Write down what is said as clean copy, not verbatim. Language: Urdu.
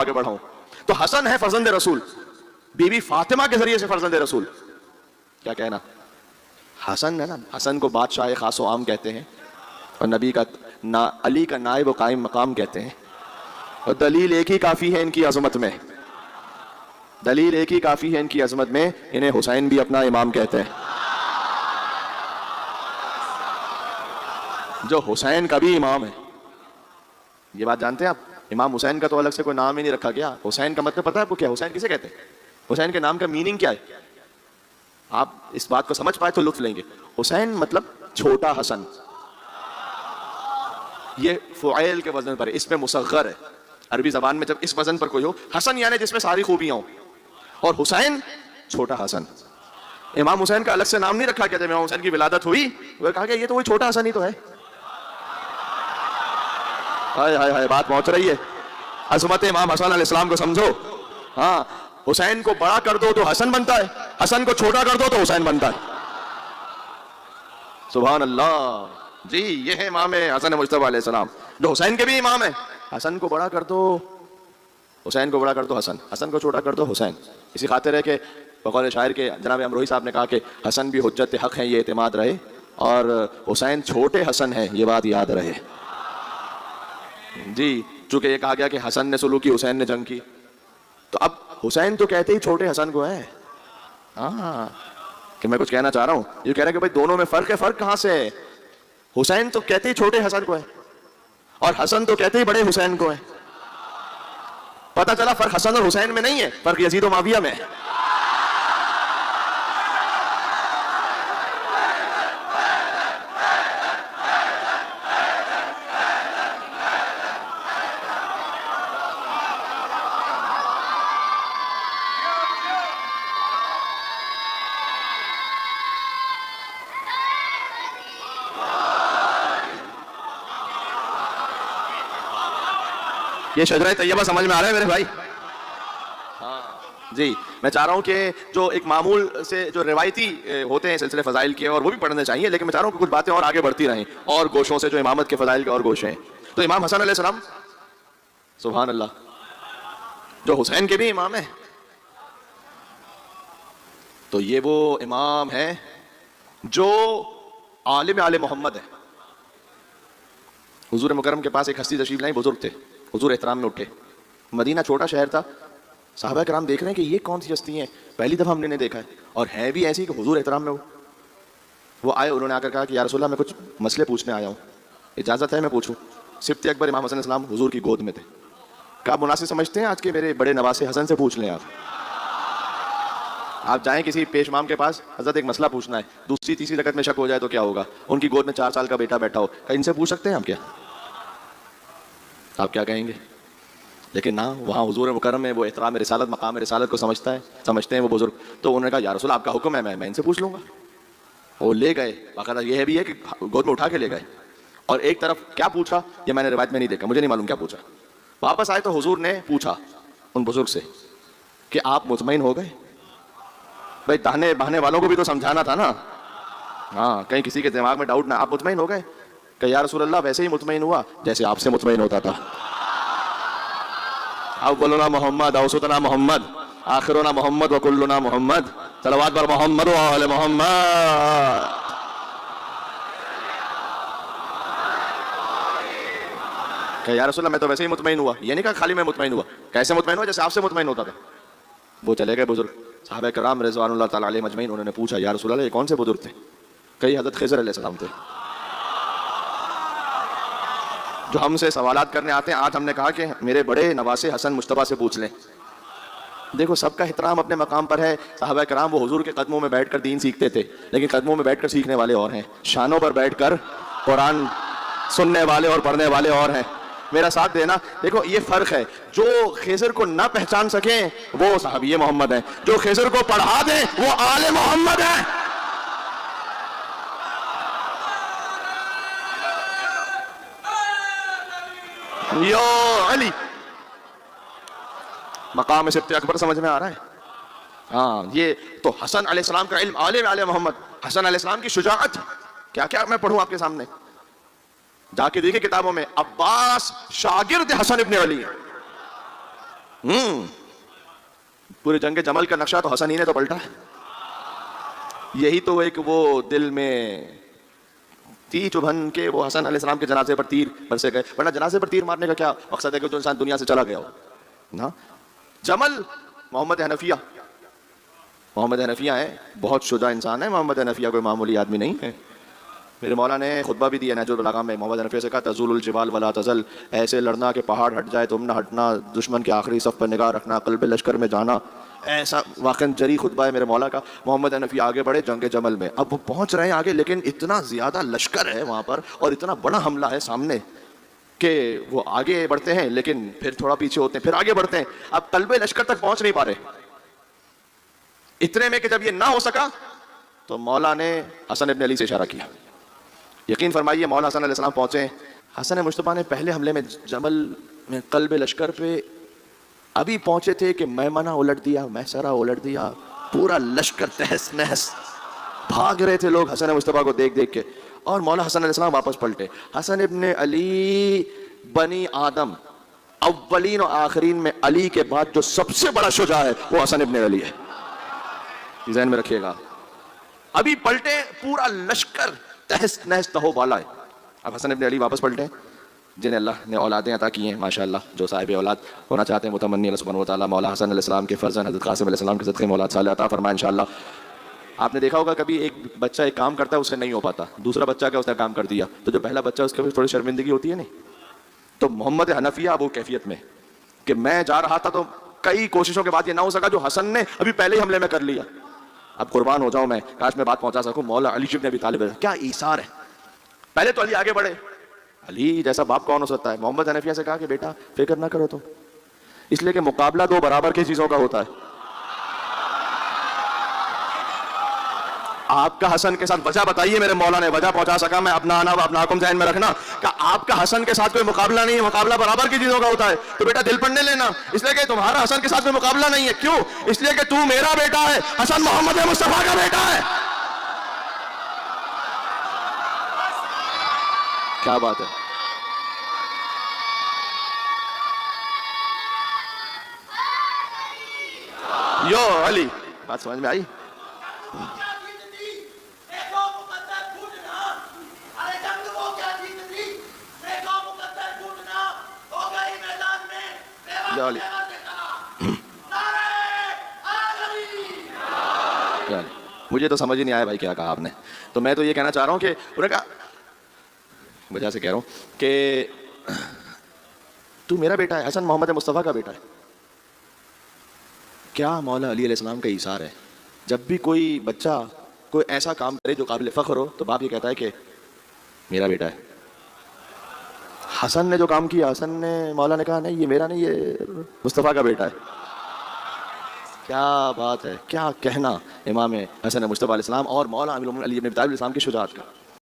آگے بڑھاؤں. تو حسن ہے فرزند رسول, بی بی فاطمہ کے ذریعے سے فرزند رسول. کیا کہنا, حسن ہے نا, حسن کو بادشاہ خاص و عام کہتے ہیں, اور نبی کا علی کا نائب و قائم مقام کہتے ہیں. اور دلیل ایک ہی کافی ہے ان کی عظمت میں, دلیل ایک ہی کافی ہے ان کی عظمت میں, انہیں حسین بھی اپنا امام کہتے ہیں. جو حسین کا بھی امام ہے. یہ بات جانتے ہیں آپ, امام حسین کا تو الگ سے کوئی نام ہی نہیں رکھا گیا. حسین کا مطلب پتہ ہے آپ کو کیا, حسین کسے کہتے ہیں, حسین کے نام کا میننگ کیا ہے؟ آپ اس بات کو سمجھ پائے تو لطف لیں گے. حسین مطلب چھوٹا حسن, یہ فعیل کے وزن پر ہے, اس میں مصغر ہے. عربی زبان میں جب اس وزن پر کوئی ہو, حسن یعنی جس میں ساری خوبیاں ہوں, اور حسین چھوٹا حسن. امام حسین کا الگ سے نام نہیں رکھا گیا. جب امام حسین کی ولادت ہوئی وہ کہا کہ یہ تو وہی چھوٹا حسن ہی تو ہے. ہائے ہائے ہائے, بات پہنچ رہی ہے. عظمت امام حسن علیہ السلام کو سمجھو. ہاں, حسین کو بڑا کر دو تو حسن بنتا ہے, حسن کو چھوٹا کر دو تو حسین بنتا ہے. سبحان اللہ. جی, یہ ہے امام حسن مجتبیٰ علیہ السلام, جو حسین کے بھی امام ہیں. حسن کو بڑا کر دو, حسین کو بڑا کر دو حسن, حسن کو چھوٹا کر دو حسین. اسی خاطر ہے کہ بقول شاعر کے جناب امروہی صاحب نے کہا کہ حسن بھی حجت حق ہے, یہ اعتماد رہے, اور حسین چھوٹے حسن ہے, یہ بات یاد رہے. جی, چونکہ یہ کہا گیا کہ حسن نے سلوک کی, حسین نے جنگ کی, تو اب حسین تو کہتے ہی چھوٹے حسن کو ہے. ہاں, کہ میں کچھ کہنا چاہ رہا ہوں, یہ کہہ رہا ہے کہ بھائی دونوں میں فرق ہے. فرق کہاں سے ہے؟ حسین تو کہتے ہی چھوٹے حسن کو ہے, اور حسن تو کہتے ہی بڑے حسین کو ہے. پتہ چلا فرق حسن اور حسین میں نہیں ہے, فرق یزید و معاویہ میں ہے. یہ شجرہ طیبہ سمجھ میں آ رہا ہے میرے بھائی؟ ہاں جی, میں چاہ رہا ہوں کہ جو ایک معمول سے جو روایتی ہوتے ہیں سلسلے فضائل کے, اور وہ بھی پڑھنے چاہیے, لیکن میں چاہ رہا ہوں کہ کچھ باتیں اور آگے بڑھتی رہیں, اور گوشوں سے جو امامت کے فضائل کے اور گوشے ہیں. تو امام حسن علیہ السلام, سبحان اللہ, جو حسین کے بھی امام ہیں, تو یہ وہ امام ہیں جو عالم آل محمد ہے. حضور مکرم کے پاس ایک ہستی تشریف لائیں, بزرگ تھے, حضور احترام میں اٹھے. مدینہ چھوٹا شہر تھا, صحابہ کرام دیکھ رہے ہیں کہ یہ کون سی ہستی ہیں, پہلی دفعہ ہم نے دیکھا ہے, اور ہیں بھی ایسی کہ حضور احترام میں ہو. وہ آئے, انہوں نے آ کر کہا کہ یا رسول اللہ, میں کچھ مسئلے پوچھنے آیا ہوں, اجازت ہے میں پوچھوں؟ صبت اکبر امام حسن علیہ السلام حضور کی گود میں تھے. کیا مناسب سمجھتے ہیں آج کے میرے بڑے نواسے حسن سے پوچھ لیں. آپ جائیں کسی پیش امام کے پاس, حضرت ایک مسئلہ پوچھنا ہے, دوسری تیسری رکعت میں شک ہو جائے تو کیا ہوگا؟ ان کی گود میں 4 سال کا بیٹا بیٹھا ہو, کہ ان سے پوچھ سکتے ہیں ہم کیا؟ آپ کیا کہیں گے؟ لیکن نہ, وہاں حضور مکرم میں وہ احترام رسالت, مقام رسالت کو سمجھتے ہیں وہ بزرگ. تو انہوں نے کہا یا رسول آپ کا حکم ہے, میں ان سے پوچھ لوں گا. وہ لے گئے, باقاعدہ یہ بھی ہے کہ گود میں اٹھا کے لے گئے, اور ایک طرف کیا پوچھا یہ میں نے روایت میں نہیں دیکھا, مجھے نہیں معلوم کیا پوچھا. واپس آئے تو حضور نے پوچھا ان بزرگ سے کہ آپ مطمئن ہو گئے؟ بھائی تانے بہانے والوں کو بھی تو سمجھانا تھا نا, ہاں, کہیں کسی کے دماغ میں ڈاؤٹ نہ. آپ مطمئن ہو گئے؟ کہ یا رسول اللہ ویسے ہی مطمئن ہوا جیسے آپ سے مطمئن ہوتا تھا. اولنا محمد, اوسطنا محمد, آخرنا محمد, وکلنا محمد, صلوات بر محمد و آل محمد. کہ یا رسول اللہ میں تو ویسے ہی مطمئن ہوا. یہ نہیں کہا خالی میں مطمئن ہوا, کیسے مطمئن ہوا؟ جیسے آپ سے مطمئن ہوتا تھا. وہ چلے گئے بزرگ صحابہ کرام رضوان اللہ تعالیٰ علیہ مجمعین. انہوں نے پوچھا یا رسول اللہ یہ کون سے بزرگ تھے؟ کئی حضرت خضر علیہ السلام تھے, جو ہم سے سوالات کرنے آتے ہیں. آج ہم نے کہا کہ میرے بڑے نواسے حسن مجتبیٰ سے پوچھ لیں. دیکھو سب کا احترام اپنے مقام پر ہے. صحابہ کرام وہ حضور کے قدموں میں بیٹھ کر دین سیکھتے تھے, لیکن قدموں میں بیٹھ کر سیکھنے والے اور ہیں, شانوں پر بیٹھ کر قرآن سننے والے اور پڑھنے والے اور ہیں. میرا ساتھ دینا. دیکھو یہ فرق ہے, جو خضر کو نہ پہچان سکیں وہ صحابی محمد ہیں, جو خضر کو پڑھا دیں وہ آل محمد ہیں. یو علی, مقام سبت اکبر سمجھ میں آ رہا ہے؟ ہاں, یہ تو حسن علیہ السلام کا علم, عالم علیہ محمد, حسن علیہ السلام کی شجاعت. کیا کیا میں پڑھوں آپ کے سامنے؟ جا کے دیکھیں کتابوں میں. عباس شاگرد حسن ابن علی, پورے جنگ جمل کا نقشہ تو حسن ہی نے تو پلٹا ہے. یہی تو ایک وہ دل میں تیر چبھن کے وہ حسن علیہ السلام کے جنازے پر تیر برسے گئے. ورنہ جنازے پر تیر مارنے کا کیا مقصد ہے کہ جو انسان دنیا سے چلا گیا ہو نا. جمل محمد حنفیہ ہے, بہت شجاع انسان ہے محمد حنفیہ, کوئی معمولی آدمی نہیں ہے. میرے مولا نے خطبہ بھی دیا نہج البلاغہ میں, محمد حنفیہ سے کہا تزول الجبال ولا تزل, ایسے لڑنا کہ پہاڑ ہٹ جائے تم نہ ہٹنا, دشمن کے آخری صف پر نگاہ رکھنا, قلب لشکر میں جانا. ایسا واقعا جری خطبہ ہے میرے مولا کا. محمد حنفیہ آگے بڑھے جنگ جمل میں, اب وہ پہنچ رہے ہیں آگے, لیکن اتنا زیادہ لشکر ہے وہاں پر اور اتنا بڑا حملہ ہے سامنے کہ وہ آگے بڑھتے ہیں لیکن پھر تھوڑا پیچھے ہوتے ہیں, پھر آگے بڑھتے ہیں. اب قلب لشکر تک پہنچ نہیں پا رہے. اتنے میں کہ جب یہ نہ ہو سکا تو مولا نے حسن ابن علی سے اشارہ کیا. یقین فرمائیے مولا حسن علیہ السلام پہنچے. حسن مصطفیٰ نے پہلے حملے میں جمل میں قلب لشکر پہ ابھی پہنچے تھے کہ میمنہ الٹ دیا, میسرہ الٹ دیا, پورا لشکر تہس نہس, بھاگ رہے تھے لوگ حسن مصطفیٰ کو دیکھ دیکھ کے. اور مولا حسن علیہ السلام واپس پلٹے. حسن ابن علی بنی آدم اولین و آخرین میں علی کے بعد جو سب سے بڑا شجاع ہے وہ حسن ابن علی ہے, ذہن میں رکھیے گا. ابھی پلٹے, پورا لشکر تہس نہس تہو بالا ہے. اب حسن ابن علی واپس پلٹے, جنہیں اللہ نے اولادیں عطا کی ہیں ماشاءاللہ, جو صاحب اولاد ہونا چاہتے ہیں متمنی اللہ سبحانہ وتعالیٰ مولا حسن علیہ السلام کے فرزند حضرت قاسم علیہ السلام کے صدقے میں اولاد صالح عطا فرمائے انشاءاللہ. آپ نے دیکھا ہوگا کبھی ایک بچہ ایک کام کرتا ہے اس سے نہیں ہو پاتا, دوسرا بچہ کا اس نے کام کر دیا, تو جو پہلا بچہ اس کے تھوڑی شرمندگی ہوتی ہے نہیں. تو محمد حنفیہ اب وہ کیفیت میں کہ میں جا رہا تھا تو کئی کوششوں کے بعد یہ نہ ہو سکا جو حسن نے ابھی پہلے ہی حملے میں کر لیا. اب قربان ہو جاؤں میں, کاش میں بات پہنچا سکوں. مولا علی بن ابی طالب, کیا ایثار ہے. پہلے تو علی آگے بڑھے, علی جیسا باپ کون ہو سکتا ہے. محمد حنفیہ سے کہا کہ بیٹا فکر نہ کرو تم, اس لیے کہ مقابلہ دو برابر کی چیزوں کا ہوتا ہے. آپ کا حسن کے ساتھ وجہ بتائیے, میرے مولا نے وجہ پہنچا سکا. میں اپنا آنا و اپنا حکم ذہن میں رکھنا کہ آپ کا حسن کے ساتھ کوئی مقابلہ نہیں ہے, مقابلہ برابر کی چیزوں کا ہوتا ہے. تو بیٹا دل پڑھنے لینا, اس لیے کہ تمہارا حسن کے ساتھ کوئی مقابلہ نہیں ہے. کیوں؟ اس لیے کہ تو میرا بیٹا ہے, حسن محمد مصطفیٰ کا بیٹا ہے. کیا بات ہے. یو علی, بات سمجھ میں آئی. مجھے تو سمجھ ہی نہیں آیا بھائی کیا کہا آپ نے. تو میں تو یہ کہنا چاہ رہا ہوں کہ انہوں نے کہا, وجہ سے کہہ رہا ہوں کہ تو میرا بیٹا ہے, حسن محمد مصطفیٰ کا بیٹا ہے. کیا مولا علی علیہ السلام کا ایثار ہے. جب بھی کوئی بچہ کوئی ایسا کام کرے جو قابل فخر ہو تو باپ یہ کہتا ہے کہ میرا بیٹا ہے. حسن نے جو کام کیا, حسن نے, مولا نے کہا نہیں یہ میرا نہیں, یہ مصطفیٰ کا بیٹا ہے. کیا بات ہے, کیا کہنا امام حسن مصطفیٰ علیہ السلام اور مولا امیر المومنین علی بن ابی طالب علیہ السلام کی شجاعت کا.